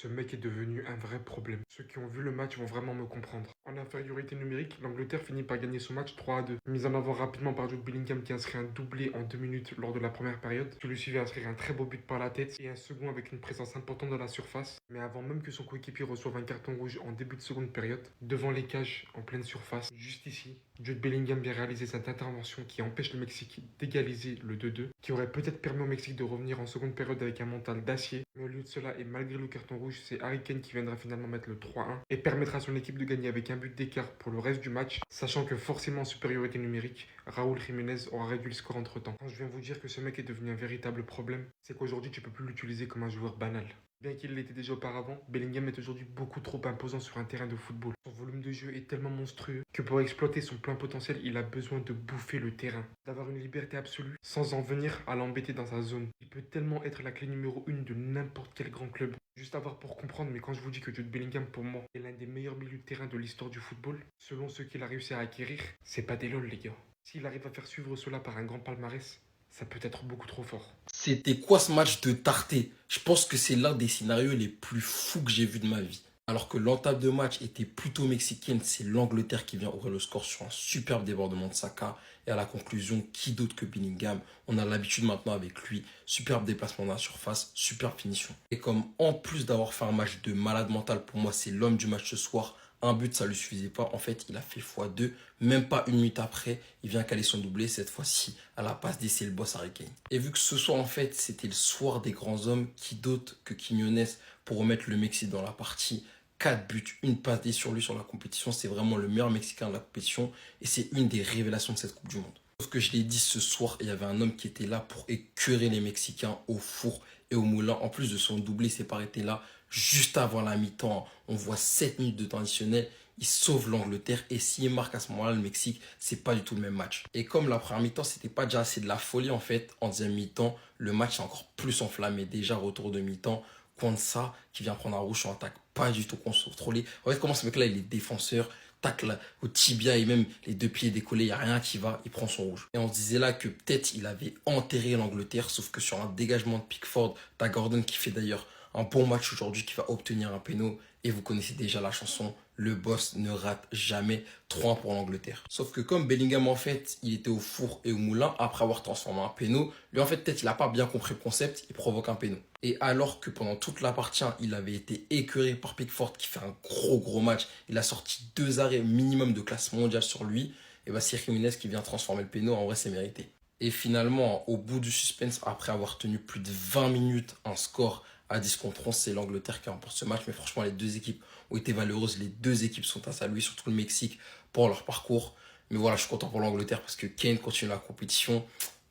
Ce mec est devenu un vrai problème. Ceux qui ont vu le match vont vraiment me comprendre. En infériorité numérique, l'Angleterre finit par gagner son match 3-2. Mise en avant rapidement par Jude Bellingham qui inscrit un doublé en 2 minutes lors de la première période. Qui lui suivait inscrire un très beau but par la tête et un second avec une présence importante dans la surface. Mais avant même que son coéquipier reçoive un carton rouge en début de seconde période, devant les cages en pleine surface, juste ici, Jude Bellingham vient réaliser cette intervention qui empêche le Mexique d'égaliser le 2-2, qui aurait peut-être permis au Mexique de revenir en seconde période avec un mental d'acier. Mais au lieu de cela, et malgré le carton rouge, c'est Harry Kane qui viendra finalement mettre le 3-1 et permettra à son équipe de gagner avec un but d'écart pour le reste du match, sachant que forcément en supériorité numérique, Raúl Jiménez aura réduit le score entre temps. Quand je viens vous dire que ce mec est devenu un véritable problème, c'est qu'aujourd'hui tu peux plus l'utiliser comme un joueur banal. Bien qu'il l'était déjà auparavant, Bellingham est aujourd'hui beaucoup trop imposant sur un terrain de football. Son volume de jeu est tellement monstrueux que pour exploiter son plein potentiel, il a besoin de bouffer le terrain, d'avoir une liberté absolue sans en venir à l'embêter dans sa zone. Il peut tellement être la clé numéro 1 de n'importe quel grand club. Juste avoir pour comprendre, mais quand je vous dis que Jude Bellingham pour moi est l'un des meilleurs milieux de terrain de l'histoire du football, selon ce qu'il a réussi à acquérir, c'est pas des lol les gars. S'il arrive à faire suivre cela par un grand palmarès, ça peut être beaucoup trop fort. C'était quoi ce match de tarté? Je pense que c'est l'un des scénarios les plus fous que j'ai vu de ma vie. Alors que l'entame de match était plutôt mexicaine, c'est l'Angleterre qui vient ouvrir le score sur un superbe débordement de Saka. Et à la conclusion, qui d'autre que Bellingham? On a l'habitude maintenant avec lui. Superbe déplacement dans la surface, superbe finition. Et comme en plus d'avoir fait un match de malade mental, pour moi c'est l'homme du match ce soir. Un but, ça ne lui suffisait pas. En fait, il a fait x2. Même pas une minute après, il vient caler son doublé. Cette fois-ci, à la passe d'essai, le boss Harry Kane. Et vu que ce soir, en fait, c'était le soir des grands hommes, qui d'autre que Quiñones pour remettre le Mexique dans la partie. 4 buts, une passe D sur lui sur la compétition. C'est vraiment le meilleur Mexicain de la compétition. Et c'est une des révélations de cette Coupe du Monde. Sauf que je l'ai dit ce soir, il y avait un homme qui était là pour écœurer les Mexicains au four et au moulin. En plus de son doublé, il s'est pas arrêté là. Juste avant la mi-temps, on voit 7 minutes de temps additionnel. Il sauve l'Angleterre et s'il marque à ce moment-là le Mexique, c'est pas du tout le même match. Et comme la première mi-temps, c'était pas déjà assez de la folie en fait, en deuxième mi-temps, le match est encore plus enflammé. Déjà, retour de mi-temps, Kwanza qui vient prendre un rouge sur attaque, pas du tout contrôlé. En fait, comment ce mec-là, il est défenseur, tacle au tibia et même les deux pieds décollés, il n'y a rien qui va, il prend son rouge. Et on se disait là que peut-être il avait enterré l'Angleterre, sauf que sur un dégagement de Pickford, t'as Gordon qui fait d'ailleurs un bon match aujourd'hui, qui va obtenir un péno. Et vous connaissez déjà la chanson, le boss ne rate jamais. 3-1 pour l'Angleterre. Sauf que comme Bellingham, en fait, il était au four et au moulin, après avoir transformé un péno, lui, en fait, peut-être il n'a pas bien compris le concept, il provoque un péno. Et alors que pendant toute la partie 1, il avait été écœuré par Pickford, qui fait un gros match, il a sorti 2 arrêts minimum de classe mondiale sur lui, et bah c'est Jiménez qui vient transformer le péno, en vrai, c'est mérité. Et finalement, au bout du suspense, après avoir tenu plus de 20 minutes, un score à 10 contre 11, c'est l'Angleterre qui remporte ce match. Mais franchement, les deux équipes ont été valeureuses. Les deux équipes sont à saluer, surtout le Mexique, pour leur parcours. Mais voilà, je suis content pour l'Angleterre parce que Kane continue la compétition.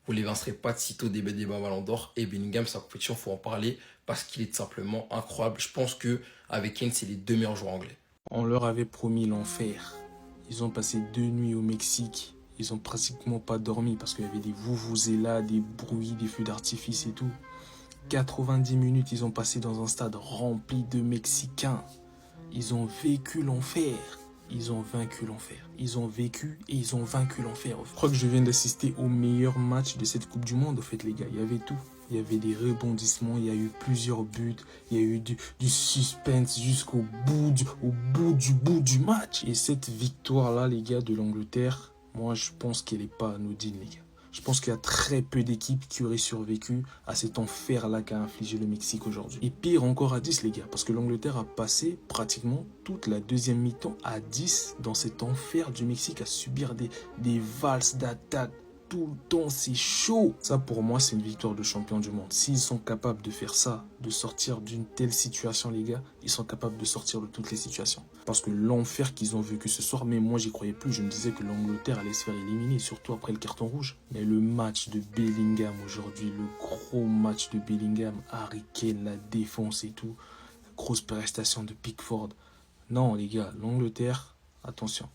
Vous ne l'évincerez pas de sitôt des Ballon d'Or. Et Bellingham, sa compétition, il faut en parler parce qu'il est tout simplement incroyable. Je pense qu'avec Kane, c'est les deux meilleurs joueurs anglais. On leur avait promis l'enfer. Ils ont passé 2 nuits au Mexique. Ils ont pratiquement pas dormi parce qu'il y avait des vuvuzelas, des bruits, des feux d'artifice et tout. 90 minutes, ils ont passé dans un stade rempli de Mexicains. Ils ont vécu l'enfer. Ils ont vaincu l'enfer. Ils ont vécu et ils ont vaincu l'enfer. Je crois que je viens d'assister au meilleur match de cette Coupe du Monde, en fait, les gars. Il y avait tout. Il y avait des rebondissements, il y a eu plusieurs buts, il y a eu du suspense jusqu'au bout du match. Et cette victoire-là, les gars, de l'Angleterre, moi, je pense qu'elle n'est pas anodine, les gars. Je pense qu'il y a très peu d'équipes qui auraient survécu à cet enfer-là qu'a infligé le Mexique aujourd'hui. Et pire encore à 10, les gars, parce que l'Angleterre a passé pratiquement toute la deuxième mi-temps à 10 dans cet enfer du Mexique, à subir des valses d'attaque. Tout le temps, c'est chaud. Ça, pour moi, c'est une victoire de champion du monde. S'ils sont capables de faire ça, de sortir d'une telle situation, les gars, ils sont capables de sortir de toutes les situations. Parce que l'enfer qu'ils ont vécu ce soir, mais moi, j'y croyais plus. Je me disais que l'Angleterre allait se faire éliminer, surtout après le carton rouge. Mais le match de Bellingham aujourd'hui, le gros match de Bellingham, Harry Kane, la défense et tout, la grosse prestation de Pickford. Non, les gars, l'Angleterre, attention.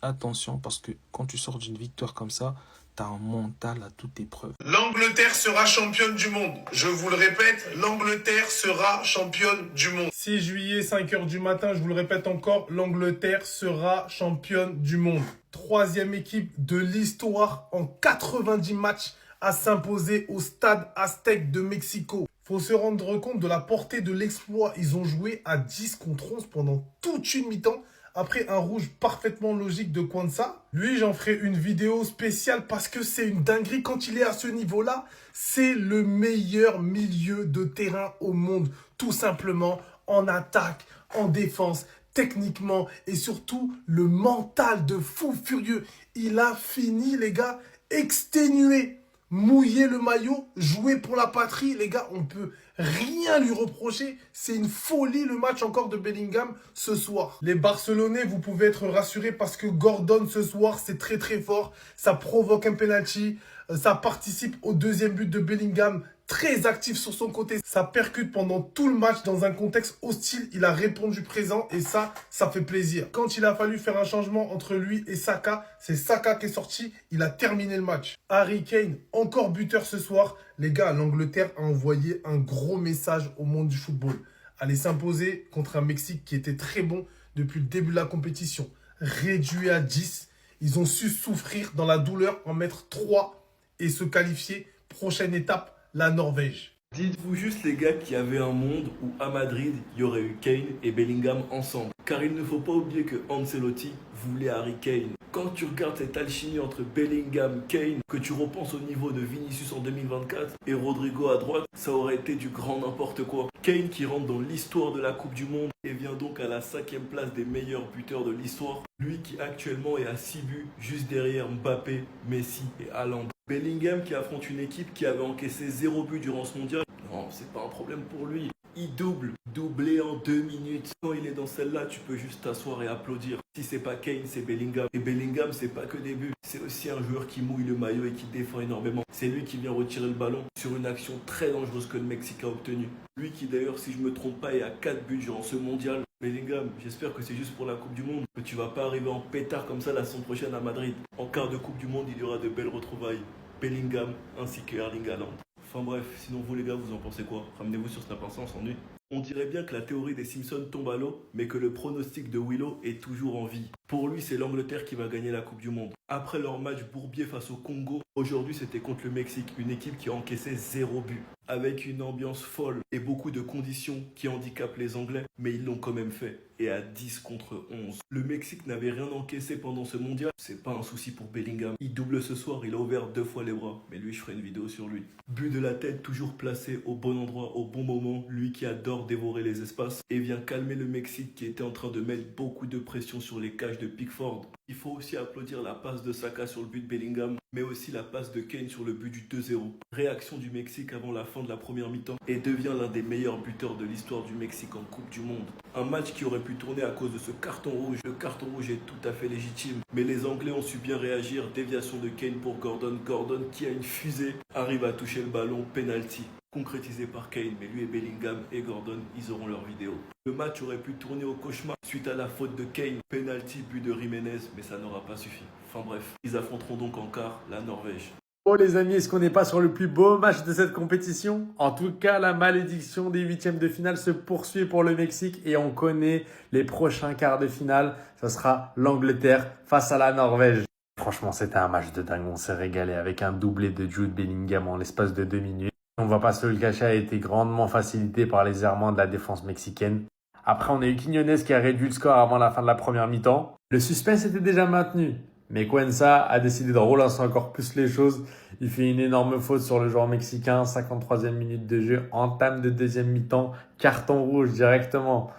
Attention, parce que quand tu sors d'une victoire comme ça, t'as un mental à toute épreuve. L'Angleterre sera championne du monde. Je vous le répète, l'Angleterre sera championne du monde. 6 juillet, 5h du matin, je vous le répète encore, l'Angleterre sera championne du monde. Troisième équipe de l'histoire en 90 matchs à s'imposer au stade Aztec de Mexico. Faut se rendre compte de la portée de l'exploit. Ils ont joué à 10 contre 11 pendant toute une mi-temps. Après un rouge parfaitement logique de Kwanzaa. Lui, j'en ferai une vidéo spéciale parce que c'est une dinguerie. Quand il est à ce niveau-là, c'est le meilleur milieu de terrain au monde. Tout simplement, en attaque, en défense, techniquement et surtout le mental de fou furieux. Il a fini, les gars, exténué. Mouiller le maillot, jouer pour la patrie, les gars, on peut rien lui reprocher. C'est une folie le match encore de Bellingham ce soir. Les Barcelonais, vous pouvez être rassurés parce que Gordon ce soir, c'est très très fort. Ça provoque un penalty, ça participe au deuxième but de Bellingham. Très actif sur son côté, ça percute pendant tout le match dans un contexte hostile. Il a répondu présent et ça fait plaisir. Quand il a fallu faire un changement entre lui et Saka, c'est Saka qui est sorti, il a terminé le match. Harry Kane, encore buteur ce soir. Les gars, l'Angleterre a envoyé un gros message au monde du football. Aller s'imposer contre un Mexique qui était très bon depuis le début de la compétition. Réduit à 10, ils ont su souffrir dans la douleur, en mettre 3 et se qualifier. Prochaine étape, la Norvège. Dites-vous juste les gars qu'il y avait un monde où à Madrid, il y aurait eu Kane et Bellingham ensemble. Car il ne faut pas oublier que Ancelotti voulait Harry Kane. Quand tu regardes cette alchimie entre Bellingham, Kane, que tu repenses au niveau de Vinicius en 2024 et Rodrigo à droite, ça aurait été du grand n'importe quoi. Kane qui rentre dans l'histoire de la Coupe du Monde et vient donc à la 5e place des meilleurs buteurs de l'histoire. Lui qui actuellement est à 6 buts, juste derrière Mbappé, Messi et Haaland. Bellingham qui affronte une équipe qui avait encaissé 0 but durant ce mondial. Non, c'est pas un problème pour lui. Il doublé en 2 minutes. Quand il est dans celle-là, tu peux juste t'asseoir et applaudir. Si c'est pas Kane, c'est Bellingham. Et Bellingham, c'est pas que des buts. C'est aussi un joueur qui mouille le maillot et qui défend énormément. C'est lui qui vient retirer le ballon sur une action très dangereuse que le Mexique a obtenue. Lui qui d'ailleurs, si je me trompe pas, est à 4 buts durant ce mondial. Bellingham, j'espère que c'est juste pour la Coupe du Monde. Que tu vas pas arriver en pétard comme ça la saison prochaine à Madrid. En quart de Coupe du Monde, il y aura de belles retrouvailles. Bellingham ainsi que Erling Haaland. Enfin bref, sinon vous les gars, vous en pensez quoi? Ramenez-vous sur Snap Instant, on s'ennuie. On dirait bien que la théorie des Simpsons tombe à l'eau, mais que le pronostic de Willow est toujours en vie. Pour lui, c'est l'Angleterre qui va gagner la Coupe du Monde. Après leur match bourbier face au Congo, aujourd'hui c'était contre le Mexique, une équipe qui a encaissé 0 but. Avec une ambiance folle et beaucoup de conditions qui handicapent les Anglais, mais ils l'ont quand même fait. Et à 10 contre 11. Le Mexique n'avait rien encaissé pendant ce mondial, c'est pas un souci pour Bellingham. Il double ce soir, il a ouvert 2 fois les bras, mais lui je ferai une vidéo sur lui. But de la tête, toujours placé au bon endroit, au bon moment, lui qui adore dévorer les espaces et vient calmer le Mexique qui était en train de mettre beaucoup de pression sur les cages de Pickford. Il faut aussi applaudir la passe de Saka sur le but de Bellingham, mais aussi la passe de Kane sur le but du 2-0. Réaction du Mexique avant la fin de la première mi-temps et devient l'un des meilleurs buteurs de l'histoire du Mexique en Coupe du Monde. Un match qui aurait pu tourner à cause de ce carton rouge. Le carton rouge est tout à fait légitime, mais les Anglais ont su bien réagir. Déviation de Kane pour Gordon. Gordon qui a une fusée arrive à toucher le ballon, penalty. Concrétisé par Kane, mais lui et Bellingham et Gordon, ils auront leur vidéo. Le match aurait pu tourner au cauchemar suite à la faute de Kane, penalty, but de Jiménez, mais ça n'aura pas suffi. Enfin bref, ils affronteront donc en quart la Norvège. Oh les amis, est-ce qu'on n'est pas sur le plus beau match de cette compétition? En tout cas, la malédiction des 8e de finale se poursuit pour le Mexique et on connaît les prochains quarts de finale. Ça sera l'Angleterre face à la Norvège. Franchement, c'était un match de dingue. On s'est régalé avec un doublé de Jude Bellingham en l'espace de 2 minutes. On va pas se le cacher, a été grandement facilité par les errements de la défense mexicaine. Après, on a eu Quiñones qui a réduit le score avant la fin de la première mi-temps. Le suspense était déjà maintenu. Mais Kwanzaa a décidé de relancer encore plus les choses. Il fait une énorme faute sur le joueur mexicain. 53e minute de jeu. Entame de deuxième mi-temps. Carton rouge directement.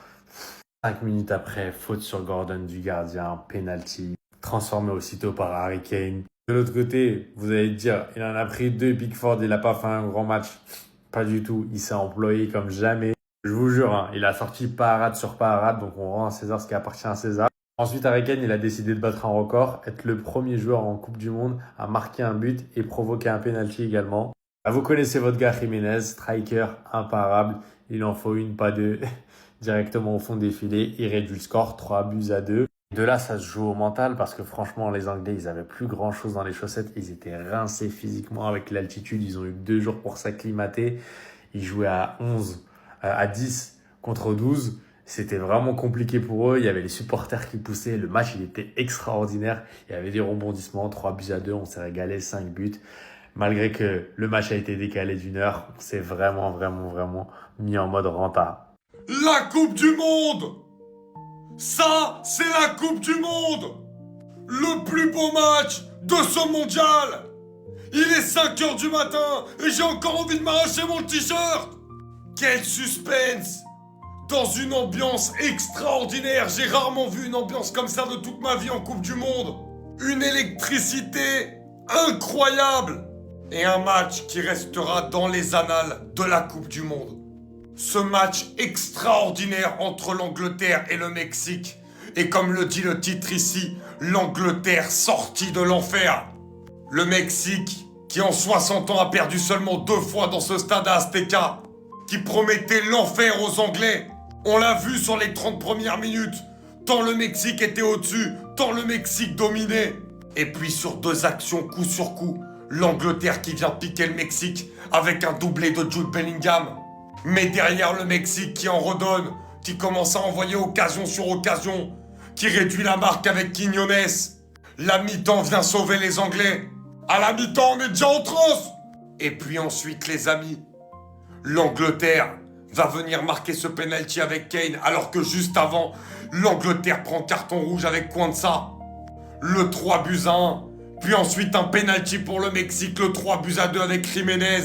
5 minutes après, faute sur Gordon du gardien. Penalty. Transformé aussitôt par Harry Kane. De l'autre côté, vous allez dire, il en a pris 2. Pickford, il n'a pas fait un grand match. Pas du tout. Il s'est employé comme jamais. Je vous jure, il a sorti parade sur parade. Donc on rend à César ce qui appartient à César. Ensuite, Harry Kane, il a décidé de battre un record, être le premier joueur en Coupe du Monde à marquer un but et provoquer un penalty également. Vous connaissez votre gars Jiménez, striker imparable. Il en faut une, pas deux. Directement au fond des filets, il réduit le score, 3-2. De là, ça se joue au mental parce que franchement, les Anglais, ils avaient plus grand chose dans les chaussettes. Ils étaient rincés physiquement avec l'altitude. Ils ont eu 2 jours pour s'acclimater. Ils jouaient à 10 contre 12. C'était vraiment compliqué pour eux. Il y avait les supporters qui poussaient. Le match, il était extraordinaire. Il y avait des rebondissements, 3-2. On s'est régalé, 5 buts. malgré que le match a été décalé d'une heure, on s'est vraiment mis en mode renta. La Coupe du Monde! Ça, c'est la Coupe du Monde! Le plus beau match de ce mondial! Il est 5h du matin et j'ai encore envie de m'arracher mon t-shirt! Quel suspense! Dans une ambiance extraordinaire, j'ai rarement vu une ambiance comme ça de toute ma vie en Coupe du Monde. Une électricité incroyable! Et un match qui restera dans les annales de la Coupe du Monde. Ce match extraordinaire entre l'Angleterre et le Mexique. Et comme le dit le titre ici, l'Angleterre sortie de l'enfer. Le Mexique, qui en 60 ans a perdu seulement 2 fois dans ce stade à Azteca, qui promettait l'enfer aux Anglais. On l'a vu sur les 30 premières minutes. Tant le Mexique était au-dessus, tant le Mexique dominait. Et puis sur 2 actions coup sur coup, l'Angleterre qui vient piquer le Mexique avec un doublé de Jude Bellingham. Mais derrière le Mexique qui en redonne, qui commence à envoyer occasion sur occasion, qui réduit la marque avec Quiñones. La mi-temps vient sauver les Anglais. À la mi-temps, on est déjà en transe. Et puis ensuite, les amis, l'Angleterre va venir marquer ce penalty avec Kane, alors que juste avant, l'Angleterre prend carton rouge avec Kwanza. Le 3-1, puis ensuite un penalty pour le Mexique, le 3-2 avec Jiménez.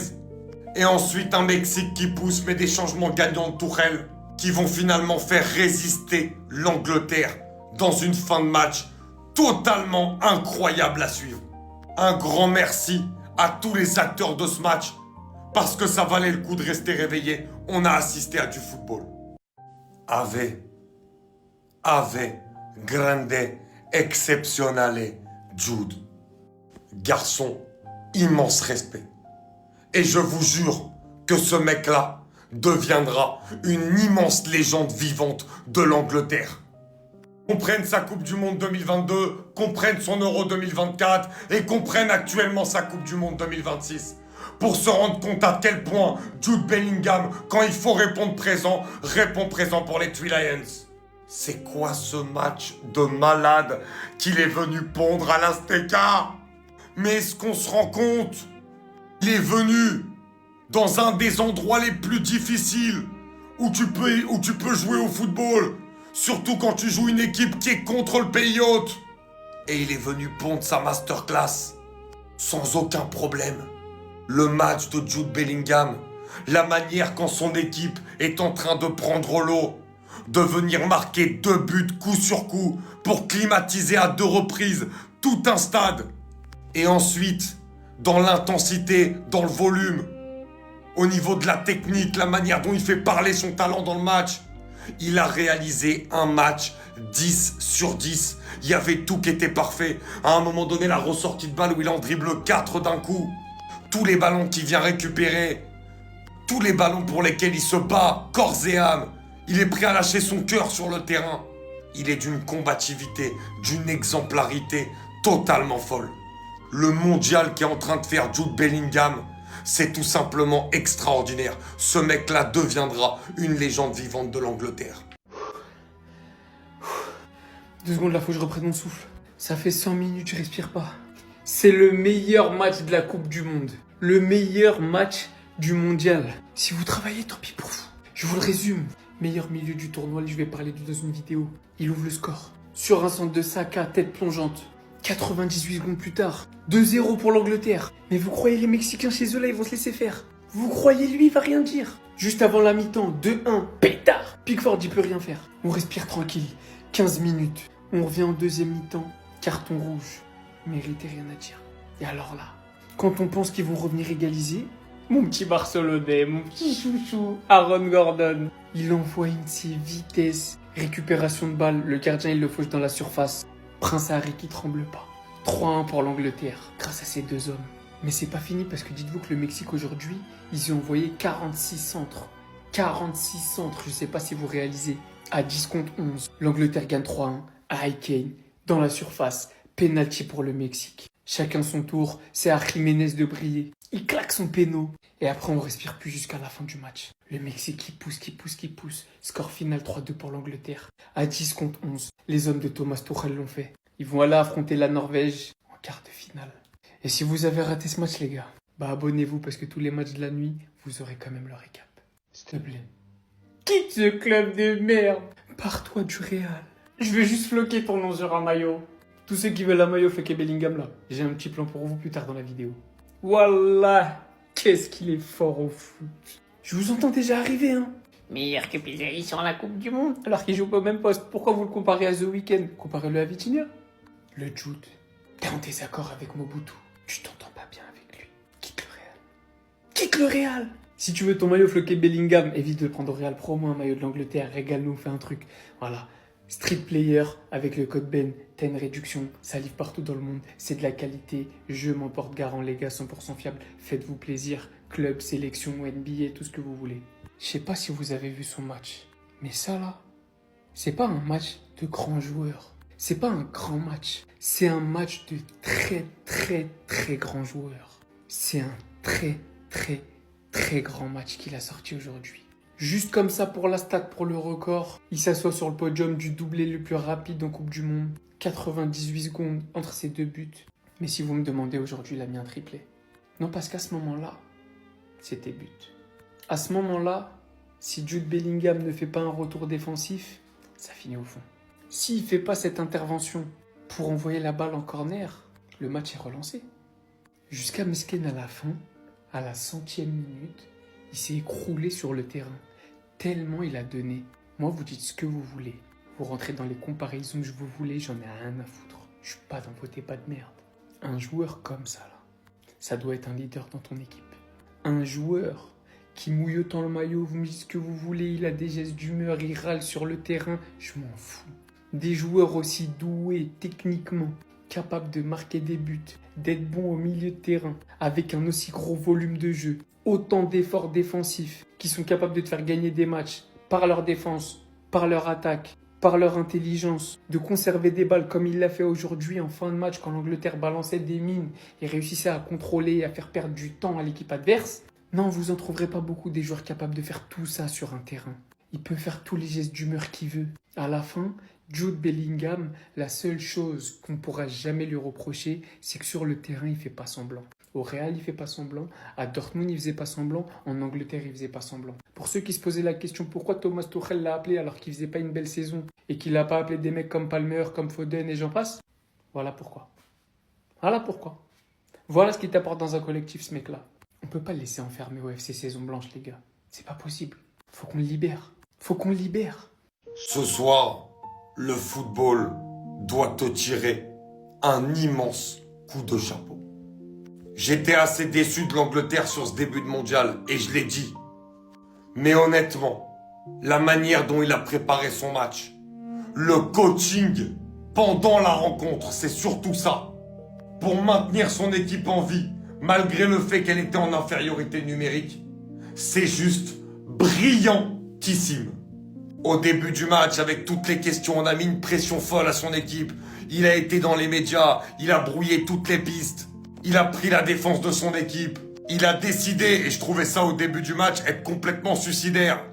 Et ensuite un Mexique qui pousse, mais des changements gagnants de Tuchel, qui vont finalement faire résister l'Angleterre dans une fin de match totalement incroyable à suivre. Un grand merci à tous les acteurs de ce match, parce que ça valait le coup de rester réveillé. On a assisté à du football. Ave, grande, exceptionnale, Jude. Garçon, immense respect. Et je vous jure que ce mec-là deviendra une immense légende vivante de l'Angleterre. Qu'on prenne sa Coupe du Monde 2022, qu'on prenne son Euro 2024 et qu'on prenne actuellement sa Coupe du Monde 2026. Pour se rendre compte à quel point Jude Bellingham, quand il faut répondre présent, répond présent pour les Three Lions. C'est quoi ce match de malade qu'il est venu pondre à l'Azteca? Mais est-ce qu'on se rend compte? Il est venu dans un des endroits les plus difficiles où tu peux jouer au football. Surtout quand tu joues une équipe qui est contre le pays hôte. Et il est venu pondre sa masterclass sans aucun problème. Le match de Jude Bellingham, la manière quand son équipe est en train de prendre l'eau, de venir marquer 2 buts coup sur coup pour climatiser à 2 reprises tout un stade. Et ensuite, dans l'intensité, dans le volume, au niveau de la technique, la manière dont il fait parler son talent dans le match, il a réalisé un match 10 sur 10. Il y avait tout qui était parfait. À un moment donné, la ressortie de balle où il en dribble 4 d'un coup. Tous les ballons qu'il vient récupérer. Tous les ballons pour lesquels il se bat, corps et âme. Il est prêt à lâcher son cœur sur le terrain. Il est d'une combativité, d'une exemplarité totalement folle. Le mondial qu'est en train de faire Jude Bellingham, c'est tout simplement extraordinaire. Ce mec-là deviendra une légende vivante de l'Angleterre. 2 secondes là, faut que je reprenne mon souffle. Ça fait 100 minutes, je respire pas. C'est le meilleur match de la Coupe du Monde. Le meilleur match du mondial. Si vous travaillez, tant pis pour vous. Je vous le résume. Meilleur milieu du tournoi, je vais parler dans une vidéo. Il ouvre le score. Sur un centre de Saka, tête plongeante. 98 secondes plus tard, 2-0 pour l'Angleterre. Mais vous croyez les Mexicains chez eux là, ils vont se laisser faire? Vous croyez lui, il va rien dire? Juste avant la mi-temps, 2-1, pétard. Pickford, il peut rien faire. On respire tranquille. 15 minutes. On revient en deuxième mi-temps. Carton rouge. Mérité, rien à dire. Et alors là, quand on pense qu'ils vont revenir égaliser, mon petit Barcelonais, mon petit chouchou, Aaron Gordon, il envoie une de ses vitesses. Récupération de balle, le gardien il le fauche dans la surface. Prince Harry qui tremble pas. 3-1 pour l'Angleterre, grâce à ces 2 hommes. Mais c'est pas fini parce que dites-vous que le Mexique aujourd'hui, ils y ont envoyé 46 centres. 46 centres, je sais pas si vous réalisez. À 10 contre 11, l'Angleterre gagne 3-1 à Harry Kane, dans la surface. Penalty pour le Mexique. Chacun son tour, c'est à Jiménez de briller. Il claque son péno. Et après on respire plus jusqu'à la fin du match. Le Mexique qui pousse. Score final 3-2 pour l'Angleterre. À 10 contre 11, les hommes de Thomas Tuchel l'ont fait. Ils vont aller affronter la Norvège en quart de finale. Et si vous avez raté ce match, les gars, bah abonnez-vous parce que tous les matchs de la nuit, vous aurez quand même le récap. S'il te plaît. Quitte ce club de merde. Pars-toi du Real. Je vais juste floquer ton nom sur un maillot. Tous ceux qui veulent un maillot floqué Bellingham là, j'ai un petit plan pour vous plus tard dans la vidéo. Wallah, qu'est-ce qu'il est fort au foot. Je vous entends déjà arriver, hein. Meilleur que Pedri sur la Coupe du Monde, alors qu'il joue pas au même poste. Pourquoi vous le comparez à The Weeknd? Comparez-le à Vitinha. Le Jude, t'es en désaccord avec Mobutu. Tu t'entends pas bien avec lui. Quitte le Real. Quitte le Real. Si tu veux ton maillot floqué Bellingham, évite de prendre au Real. Prends-moi un maillot de l'Angleterre. Régale-nous, fais un truc. Voilà. Street Player avec le code BEN, t'as une réduction, ça livre partout dans le monde, c'est de la qualité, je m'emporte garant les gars, 100% fiable, faites-vous plaisir, club, sélection, NBA, tout ce que vous voulez. Je sais pas si vous avez vu son match, mais ça là, c'est pas un match de grands joueurs, c'est pas un grand match, c'est un match de très grands joueurs. C'est un très grand match qu'il a sorti aujourd'hui. Juste comme ça pour la stat, pour le record, il s'assoit sur le podium du doublé le plus rapide en Coupe du Monde. 98 secondes entre ses deux buts. Mais si vous me demandez aujourd'hui, il a mis un triplé. Non, parce qu'à ce moment-là, c'était but. À ce moment-là, si Jude Bellingham ne fait pas un retour défensif, ça finit au fond. S'il ne fait pas cette intervention pour envoyer la balle en corner, le match est relancé. Jusqu'à Mesken à la fin, à la 100e minute, il s'est écroulé sur le terrain, tellement il a donné. Moi, vous dites ce que vous voulez. Vous rentrez dans les comparaisons que vous voulez, j'en ai rien à foutre. Je suis pas dans vos débats de merde. Un joueur comme ça, là, ça doit être un leader dans ton équipe. Un joueur qui mouille autant le maillot, vous me dites ce que vous voulez, il a des gestes d'humeur, il râle sur le terrain, je m'en fous. Des joueurs aussi doués techniquement, capables de marquer des buts, d'être bons au milieu de terrain, avec un aussi gros volume de jeu, autant d'efforts défensifs, qui sont capables de te faire gagner des matchs par leur défense, par leur attaque, par leur intelligence, de conserver des balles comme il l'a fait aujourd'hui en fin de match quand l'Angleterre balançait des mines et réussissait à contrôler et à faire perdre du temps à l'équipe adverse. Non, vous en trouverez pas beaucoup des joueurs capables de faire tout ça sur un terrain. Il peut faire tous les gestes d'humeur qu'il veut. À la fin, Jude Bellingham, la seule chose qu'on ne pourra jamais lui reprocher, c'est que sur le terrain, il fait pas semblant. Au Real, il fait pas semblant. À Dortmund, il faisait pas semblant. En Angleterre, il faisait pas semblant. Pour ceux qui se posaient la question pourquoi Thomas Tuchel l'a appelé alors qu'il faisait pas une belle saison et qu'il n'a pas appelé des mecs comme Palmer, comme Foden et j'en passe, voilà pourquoi. Voilà pourquoi. Voilà ce qui t'apporte dans un collectif, ce mec-là. On peut pas le laisser enfermer au FC Saison Blanche, les gars. C'est pas possible. Faut qu'on le libère. Faut qu'on le libère. Ce soir, le football doit te tirer un immense coup de chapeau. J'étais assez déçu de l'Angleterre sur ce début de mondial, et je l'ai dit. Mais honnêtement, la manière dont il a préparé son match, le coaching pendant la rencontre, c'est surtout ça. Pour maintenir son équipe en vie, malgré le fait qu'elle était en infériorité numérique, c'est juste brillantissime. Au début du match, avec toutes les questions, on a mis une pression folle à son équipe. Il a été dans les médias, il a brouillé toutes les pistes. Il a pris la défense de son équipe. Il a décidé, et je trouvais ça au début du match, être complètement suicidaire.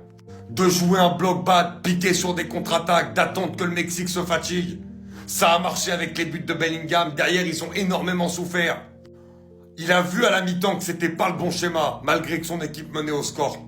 De jouer un bloc bas, piquer sur des contre-attaques, d'attendre que le Mexique se fatigue. Ça a marché avec les buts de Bellingham. Derrière, ils ont énormément souffert. Il a vu à la mi-temps que c'était pas le bon schéma, malgré que son équipe menait au score.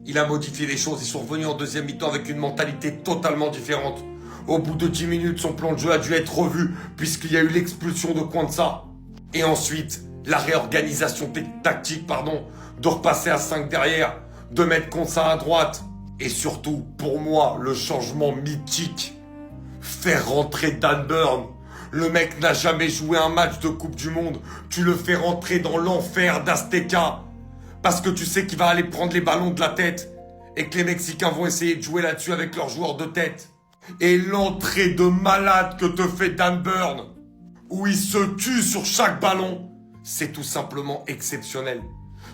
Il a modifié les choses, ils sont revenus en deuxième mi-temps avec une mentalité totalement différente. Au bout de 10 minutes, son plan de jeu a dû être revu, puisqu'il y a eu l'expulsion de Quansah. Et ensuite, la réorganisation tactique, de repasser à 5 derrière, de mettre Quansah à droite. Et surtout, pour moi, le changement mythique, faire rentrer Dan Burn. Le mec n'a jamais joué un match de Coupe du Monde. Tu le fais rentrer dans l'enfer d'Azteca. Parce que tu sais qu'il va aller prendre les ballons de la tête. Et que les Mexicains vont essayer de jouer là-dessus avec leurs joueurs de tête. Et l'entrée de malade que te fait Dan Burn, où il se tue sur chaque ballon, c'est tout simplement exceptionnel.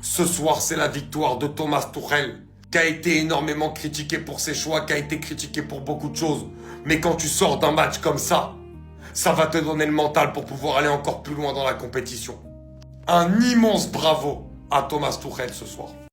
Ce soir, c'est la victoire de Thomas Tuchel, qui a été énormément critiqué pour ses choix, qui a été critiqué pour beaucoup de choses. Mais quand tu sors d'un match comme ça va te donner le mental pour pouvoir aller encore plus loin dans la compétition. Un immense bravo à Thomas Tuchel ce soir.